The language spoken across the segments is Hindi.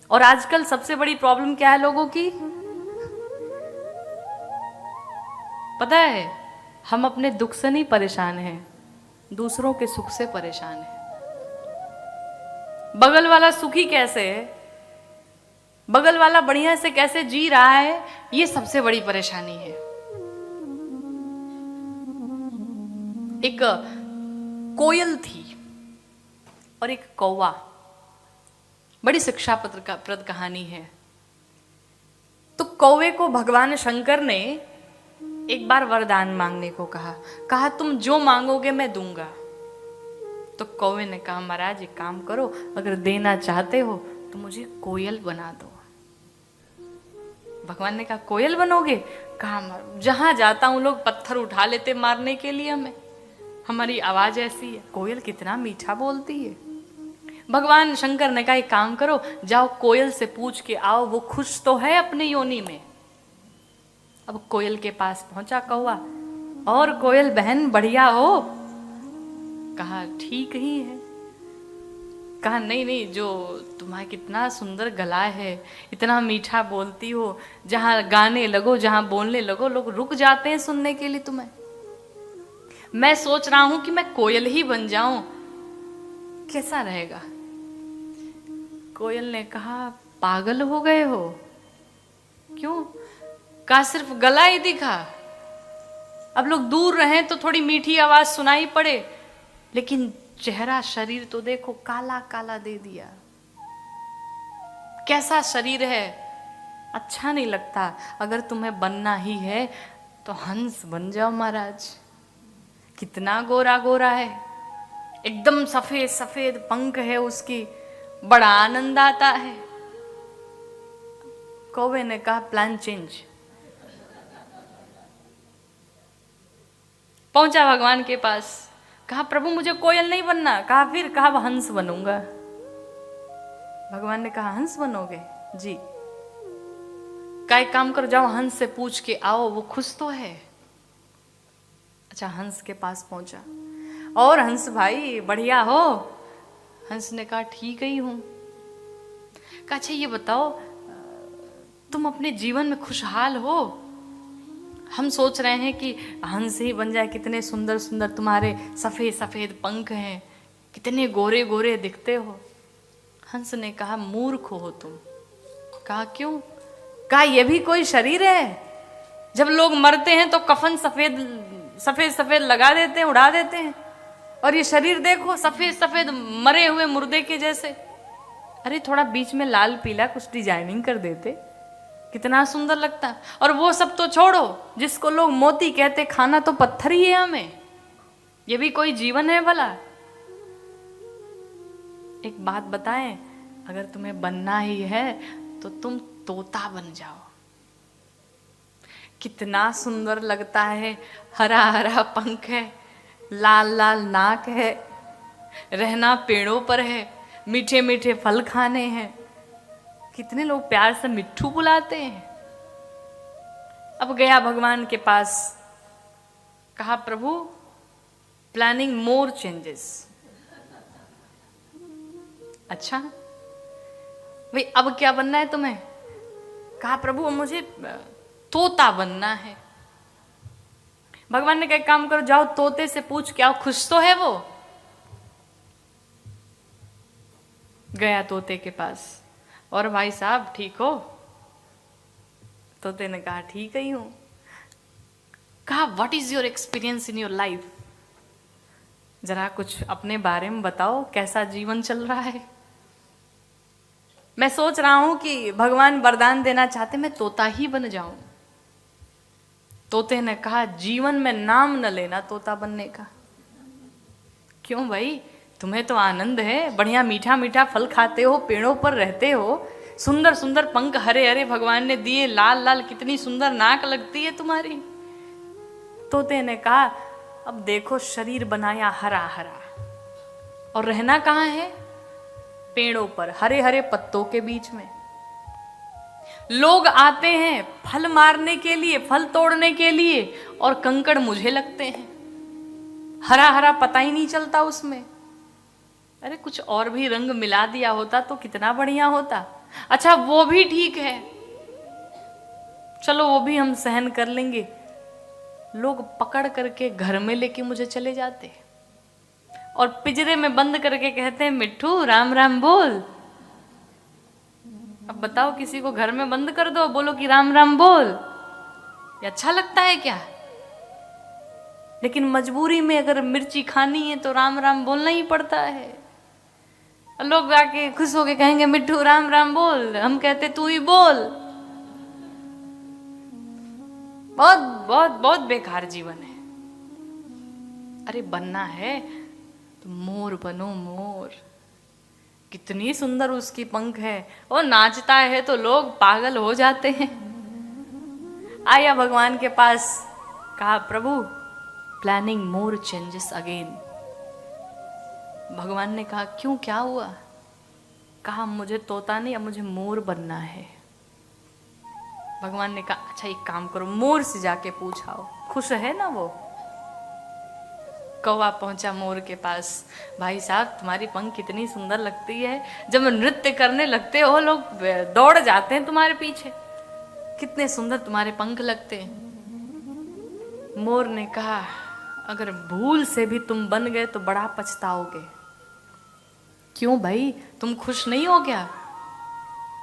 और आजकल सबसे बड़ी प्रॉब्लम क्या है लोगों की, पता है? हम अपने दुख से नहीं परेशान हैं, दूसरों के सुख से परेशान हैं। बगल वाला सुखी कैसे है, बगल वाला बढ़िया से कैसे जी रहा है, ये सबसे बड़ी परेशानी है। एक कोयल थी और एक कौवा, बड़ी शिक्षाप्रद कहानी है। तो कौवे को भगवान शंकर ने एक बार वरदान मांगने को कहा तुम जो मांगोगे मैं दूंगा। तो कौवे ने कहा महाराज एक काम करो, अगर देना चाहते हो तो मुझे कोयल बना दो। भगवान ने कहा कोयल बनोगे? कहा जहां जाता हूं लोग पत्थर उठा लेते मारने के लिए हमें, हमारी आवाज ऐसी है, कोयल कितना मीठा बोलती है। भगवान शंकर ने कहा एक काम करो, जाओ कोयल से पूछ के आओ वो खुश तो है अपने योनि में। अब कोयल के पास पहुंचा कौवा, और कोयल बहन बढ़िया हो? कहा ठीक ही है। कहा नहीं नहीं, जो तुम्हारा कितना सुंदर गला है, इतना मीठा बोलती हो, जहां गाने लगो जहां बोलने लगो लोग रुक जाते हैं सुनने के लिए तुम्हें। मैं सोच रहा हूं कि मैं कोयल ही बन जाऊं, कैसा रहेगा? कोयल ने कहा पागल हो गए हो? क्यों? कहा सिर्फ गला ही दिखा, अब लोग दूर रहें तो थोड़ी मीठी आवाज सुनाई पड़े, लेकिन चेहरा शरीर तो देखो काला काला दे दिया। कैसा शरीर है, अच्छा नहीं लगता। अगर तुम्हें बनना ही है तो हंस बन जाओ महाराज। कितना गोरा गोरा है, एकदम सफेद सफेद पंख है उसकी, बड़ा आनंद आता है। कौवे ने कहा प्लान चेंज। पहुंचा भगवान के पास, कहा प्रभु मुझे कोयल नहीं बनना। कहा फिर? कहा हंस बनूंगा। भगवान ने कहा हंस बनोगे? जी। का एक काम करो, जाओ हंस से पूछ के आओ वो खुश तो है। अच्छा, हंस के पास पहुंचा, और हंस भाई बढ़िया हो? हंस ने कहा ठीक ही हूं। कहा अच्छा ये बताओ तुम अपने जीवन में खुशहाल हो? हम सोच रहे हैं कि हंस ही बन जाए, कितने सुंदर सुंदर तुम्हारे सफेद सफेद पंख हैं, कितने गोरे गोरे दिखते हो। हंस ने कहा मूर्ख हो तुम। कहा क्यों? कहा ये भी कोई शरीर है? जब लोग मरते हैं तो कफन सफेद सफेद सफेद लगा देते हैं, उड़ा देते हैं, और ये शरीर देखो सफेद सफेद मरे हुए मुर्दे के जैसे। अरे थोड़ा बीच में लाल पीला कुछ डिजाइनिंग कर देते, कितना सुंदर लगता। और वो सब तो छोड़ो, जिसको लोग मोती कहते, खाना तो पत्थर ही है हमें, ये भी कोई जीवन है भला? एक बात बताएं, अगर तुम्हें बनना ही है तो तुम तोता बन जाओ। कितना सुंदर लगता है, हरा हरा पंख है, लाल लाल नाक है, रहना पेड़ों पर है, मीठे मीठे फल खाने हैं, कितने लोग प्यार से मिट्ठू बुलाते हैं। अब गया भगवान के पास, कहा प्रभु प्लानिंग मोर चेंजेस। अच्छा भाई अब क्या बनना है तुम्हें? कहा प्रभु मुझे तोता बनना है। भगवान ने कहा काम करो, जाओ तोते से पूछ के आओ खुश तो है वो। गया तोते के पास, और भाई साहब ठीक हो? तोते ने कहा ठीक ही हूं। कहा what is your experience in your life, जरा कुछ अपने बारे में बताओ, कैसा जीवन चल रहा है। मैं सोच रहा हूं कि भगवान वरदान देना चाहते मैं तोता ही बन जाऊं। तोते ने कहा जीवन में नाम न लेना तोता बनने का। क्यों भाई, तुम्हें तो आनंद है, बढ़िया मीठा मीठा फल खाते हो, पेड़ों पर रहते हो, सुंदर सुंदर पंख हरे हरे भगवान ने दिए, लाल लाल कितनी सुंदर नाक लगती है तुम्हारी। तोते ने कहा अब देखो शरीर बनाया हरा हरा, और रहना कहाँ है? पेड़ों पर, हरे हरे पत्तों के बीच में। लोग आते हैं फल मारने के लिए, फल तोड़ने के लिए, और कंकड़ मुझे लगते हैं, हरा हरा पता ही नहीं चलता उसमें। अरे कुछ और भी रंग मिला दिया होता तो कितना बढ़िया होता। अच्छा वो भी ठीक है, चलो वो भी हम सहन कर लेंगे। लोग पकड़ करके घर में लेके मुझे चले जाते और पिंजरे में बंद करके कहते हैं मिट्ठू राम राम बोल। अब बताओ, किसी को घर में बंद कर दो, बोलो कि राम राम बोल, ये अच्छा लगता है क्या? लेकिन मजबूरी में अगर मिर्ची खानी है तो राम राम बोलना ही पड़ता है। लोग आके खुश होके कहेंगे मिट्ठू राम राम बोल, हम कहते तू ही बोल। बहुत बहुत बहुत बेकार जीवन है। अरे बनना है तो मोर बनो, मोर। कितनी सुंदर उसकी पंख है, वो नाचता है तो लोग पागल हो जाते हैं। आया भगवान के पास, कहा प्रभु प्लानिंग मोर चेंजेस अगेन। भगवान ने कहा क्यों, क्या हुआ? कहा मुझे तोता नहीं, अब मुझे मोर बनना है। भगवान ने कहा अच्छा एक काम करो, मोर से जाके पूछाओ, खुश है ना वो। कौवा पहुंचा मोर के पास, भाई साहब तुम्हारी पंख कितनी सुंदर लगती है, जब नृत्य करने लगते हो लोग दौड़ जाते हैं तुम्हारे पीछे, कितने सुंदर तुम्हारे पंख लगते हैं। मोर ने कहा अगर भूल से भी तुम बन गए तो बड़ा पछताओगे। क्यों भाई, तुम खुश नहीं हो क्या?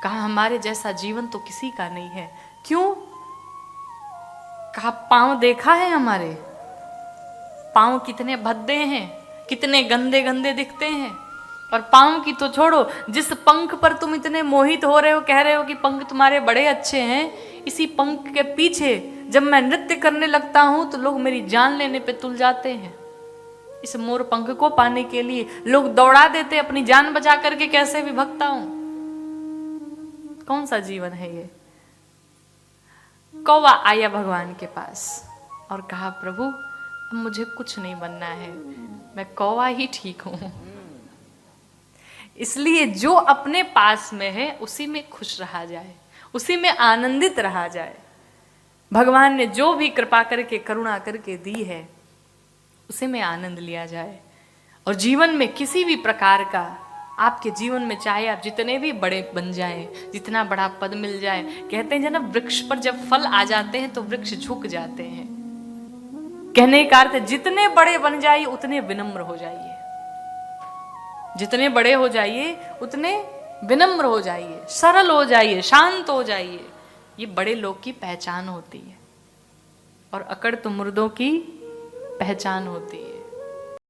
कहा हमारे जैसा जीवन तो किसी का नहीं है। क्यों? कहा पांव देखा है हमारे, पांव कितने भद्दे हैं, कितने गंदे गंदे दिखते हैं। और पांव की तो छोड़ो, जिस पंख पर तुम इतने मोहित हो रहे हो, कह रहे हो कि पंख तुम्हारे बड़े अच्छे हैं, इसी पंख के पीछे जब मैं नृत्य करने लगता हूं तो लोग मेरी जान लेने पे तुल जाते हैं। इस मोर पंख को पाने के लिए लोग दौड़ा देते अपनी जान बचा करके, कैसे भी भगता हूं। कौन सा जीवन है ये? कौवा आया भगवान के पास और कहा प्रभु अब मुझे कुछ नहीं बनना है, मैं कौवा ही ठीक हूं। इसलिए जो अपने पास में है उसी में खुश रहा जाए, उसी में आनंदित रहा जाए। भगवान ने जो भी कृपा करके करुणा करके दी है उसी में आनंद लिया जाए। और जीवन में किसी भी प्रकार का आपके जीवन में चाहे आप जितने भी बड़े बन जाएं, जितना बड़ा पद मिल जाए, कहते हैं जब वृक्ष पर जब फल आ जाते हैं तो वृक्ष झुक जाते हैं। कहने का अर्थ जितने बड़े बन जाइए उतने विनम्र हो जाइए, जितने बड़े हो जाइए उतने विनम्र हो जाइए, सरल हो जाइए, शांत हो जाइए। ये बड़े लोग की पहचान होती है और अकड़ तो मुर्दों की पहचान होती है।